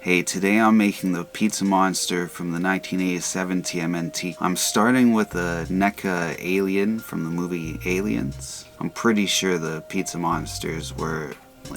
Hey, today I'm making the pizza monster from the 1987 TMNT. I'm starting with a Neca Alien from the movie Aliens. I'm pretty sure the pizza monsters were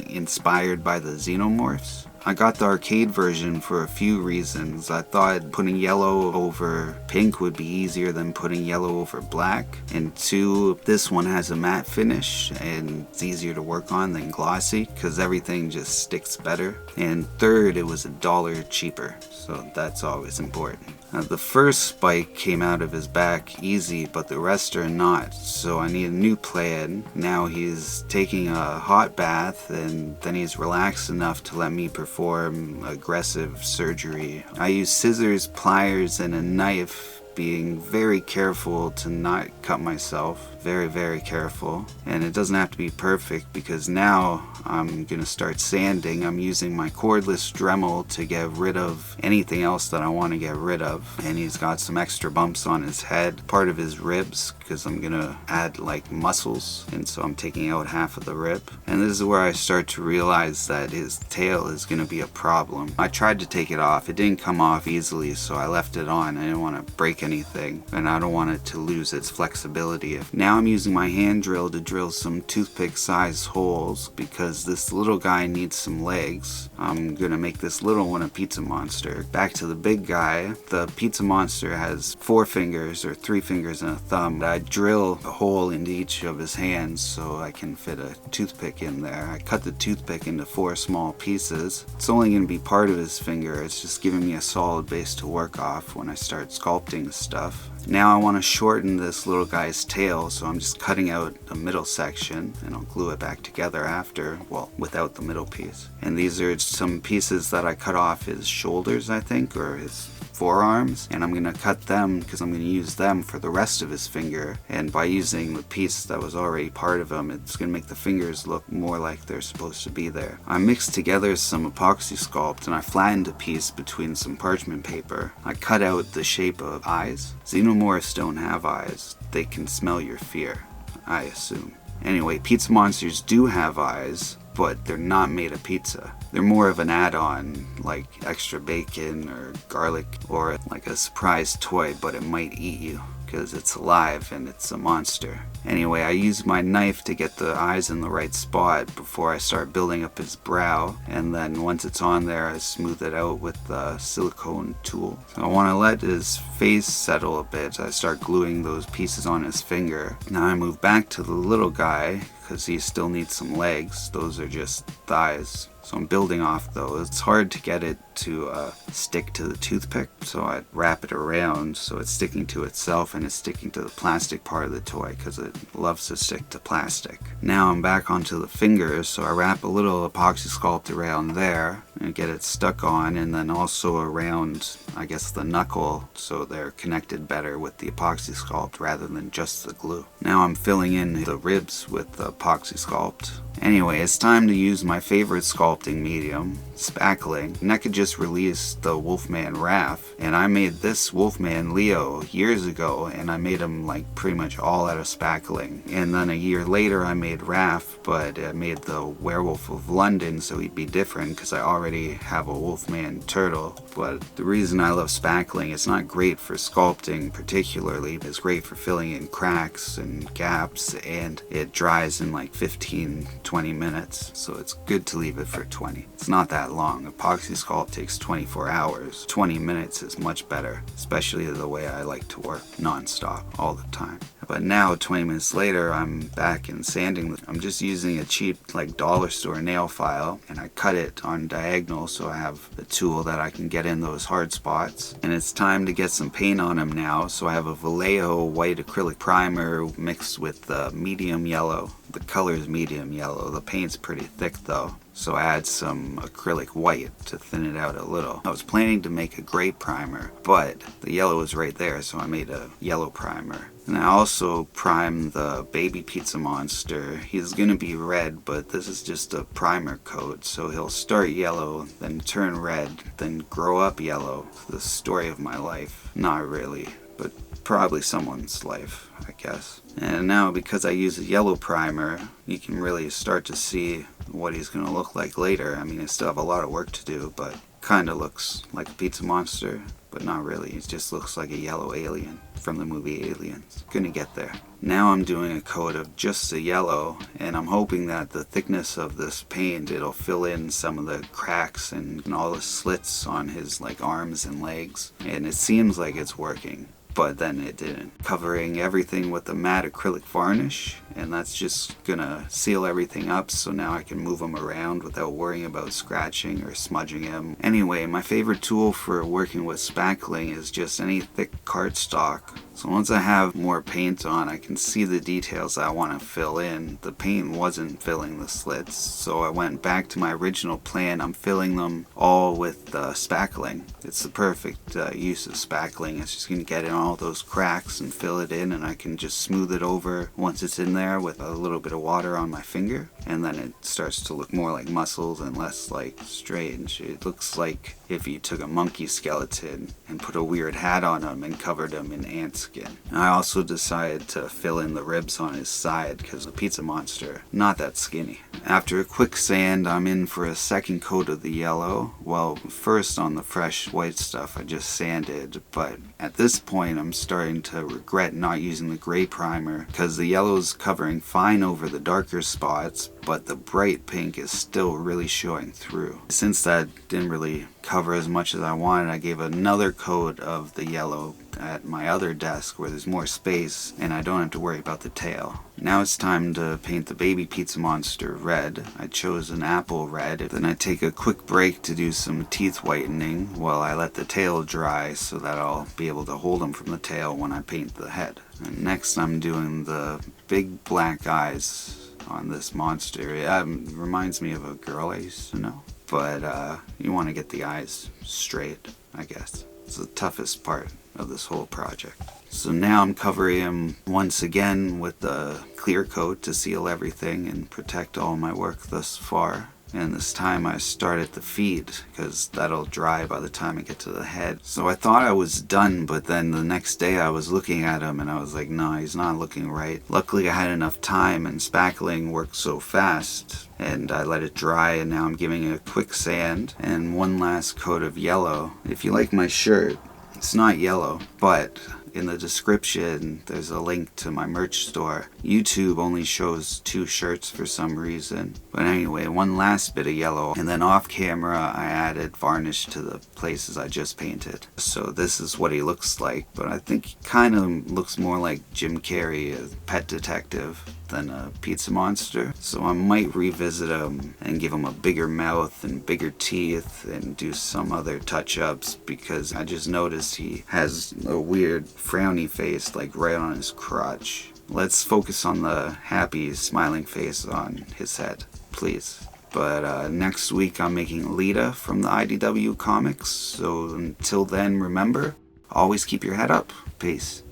inspired by the xenomorphs. I got the arcade version for a few reasons. I thought putting yellow over pink would be easier than putting yellow over black. And two, this one has a matte finish and it's easier to work on than glossy because everything just sticks better. And third, it was $1 cheaper, so that's always important. The first spike came out of his back easy, but the rest are not, so I need a new plan. Now he's taking a hot bath and then he's relaxed enough to let me perform aggressive surgery. I use scissors, pliers, and a knife, being very careful to not cut myself. Very careful. And it doesn't have to be perfect because now I'm gonna start sanding. I'm using my cordless Dremel to get rid of anything else that I want to get rid of. And he's got some extra bumps on his head, part of his ribs, because I'm gonna add like muscles, and so I'm taking out half of the rib. And this is where I start to realize that his tail is gonna be a problem. I tried to take it off. It didn't come off easily, so I left it on. I didn't want to break anything, and I don't want it to lose its flexibility. Now I'm using my hand drill to drill some toothpick sized holes because this little guy needs some legs. I'm gonna make this little one a pizza monster. Back to the big guy. The pizza monster has 4 fingers or 3 fingers and a thumb. I drill a hole into each of his hands so I can fit a toothpick in there. I cut the toothpick into 4 small pieces. It's only gonna be part of his finger. It's just giving me a solid base to work off when I start sculpting stuff. Now I want to shorten this little guy's tail, so I'm just cutting out the middle section and I'll glue it back together after, well, without the middle piece. And these are some pieces that I cut off his shoulders, I think, or his forearms, and I'm gonna cut them because I'm gonna use them for the rest of his finger. And by using the piece that was already part of him, it's gonna make the fingers look more like they're supposed to be there. I mixed together some Apoxie Sculpt and I flattened a piece between some parchment paper. I cut out the shape of eyes. Xenomorphs don't have eyes. They can smell your fear, I assume. Anyway, pizza monsters do have eyes, but they're not made of pizza. They're more of an add-on, like extra bacon or garlic, or like a surprise toy, but it might eat you because it's alive and it's a monster. Anyway, I use my knife to get the eyes in the right spot before I start building up his brow, and then once it's on there I smooth it out with the silicone tool. So I want to let his face settle a bit. I start gluing those pieces on his finger. Now I move back to the little guy because he still needs some legs. Those are just thighs. So I'm building off those. It's hard to get it to stick to the toothpick, so I wrap it around so it's sticking to itself and it's sticking to the plastic part of the toy because it loves to stick to plastic. Now I'm back onto the fingers, so I wrap a little Apoxie Sculpt around there and get it stuck on, and then also around, I guess, the knuckle so they're connected better with the Apoxie Sculpt rather than just the glue. Now I'm filling in the ribs with the Apoxie Sculpt. Anyway, it's time to use my favorite sculpting medium, Spackling. Neca just released the Wolfman Raph, and I made this Wolfman Leo years ago, and I made him like pretty much all out of Spackling. And then a year later I made Raph, but I made the Werewolf of London so he'd be different because I already have a Wolfman turtle. But the reason I love Spackling, it's not great for sculpting particularly, but it's great for filling in cracks and gaps, and it dries in like 15-20 minutes, so it's good to leave it for 20. It's not that long. Apoxie Sculpt takes 24 hours. 20 minutes is much better, especially the way I like to work, non-stop, all the time. But now, 20 minutes later, I'm back in sanding. I'm just using a cheap, like, dollar store nail file, and I cut it on diagonal so I have a tool that I can get in those hard spots. And it's time to get some paint on him now, so I have a Vallejo white acrylic primer mixed with medium yellow. The color is medium yellow. The paint's pretty thick though, so I add some acrylic white to thin it out a little. I was planning to make a gray primer, but the yellow was right there, so I made a yellow primer. And I also primed the baby pizza monster. He's gonna be red, but this is just a primer coat, so he'll start yellow, then turn red, then grow up yellow. The story of my life. Not really, but probably someone's life, I guess. And now, because I use a yellow primer, you can really start to see what he's going to look like later. I mean, I still have a lot of work to do, but Kinda looks like a pizza monster, but not really. It just looks like a yellow alien from the movie Aliens. Gonna get there. Now I'm doing a coat of just the yellow, and I'm hoping that the thickness of this paint, it'll fill in some of the cracks and all the slits on his like arms and legs. And it seems like it's working, but then it didn't. Covering everything with the matte acrylic varnish, and that's just gonna seal everything up so now I can move him around without worrying about scratching or smudging him. Anyway, my favorite tool for working with spackling is just any thick cardstock. So once I have more paint on, I can see the details I want to fill in. The paint wasn't filling the slits, so I went back to my original plan. I'm filling them all with spackling. It's the perfect use of spackling. It's just going to get in all those cracks and fill it in, and I can just smooth it over once it's in there with a little bit of water on my finger, and then it starts to look more like muscles and less like strange. It looks like if you took a monkey skeleton and put a weird hat on him and covered him in ant skin. I also decided to fill in the ribs on his side because the pizza monster, not that skinny. After a quick sand, I'm in for a second coat of the yellow. Well, first on the fresh white stuff I just sanded, but at this point I'm starting to regret not using the gray primer because the yellow's covering fine over the darker spots, but the bright pink is still really showing through. Since that didn't really cover as much as I wanted, I gave another coat of the yellow at my other desk where there's more space and I don't have to worry about the tail. Now it's time to paint the baby pizza monster red. I chose an apple red. Then I take a quick break to do some teeth whitening while I let the tail dry so that I'll be able to hold them from the tail when I paint the head. And next I'm doing the big black eyes on this monster. It reminds me of a girl I used to know. But you want to get the eyes straight, I guess. It's the toughest part of this whole project. So now I'm covering him once again with the clear coat to seal everything and protect all my work thus far. And this time I start at the feet because that'll dry by the time I get to the head. So I thought I was done, but then the next day I was looking at him and I was like, no, he's not looking right. Luckily I had enough time, and spackling works so fast, and I let it dry, and now I'm giving it a quick sand and one last coat of yellow. If you like my shirt, it's not yellow, but in the description there's a link to my merch store. YouTube only shows 2 shirts for some reason. But anyway, one last bit of yellow, and then off camera I added varnish to the places I just painted. So this is what he looks like, but I think he kind of looks more like Jim Carrey, a pet detective, than a pizza monster. So I might revisit him and give him a bigger mouth and bigger teeth and do some other touch-ups, because I just noticed he has a weird frowny face like right on his crotch. Let's focus on the happy smiling face on his head, please. But next week I'm making Lita from the IDW comics, so until then, remember, always keep your head up. Peace.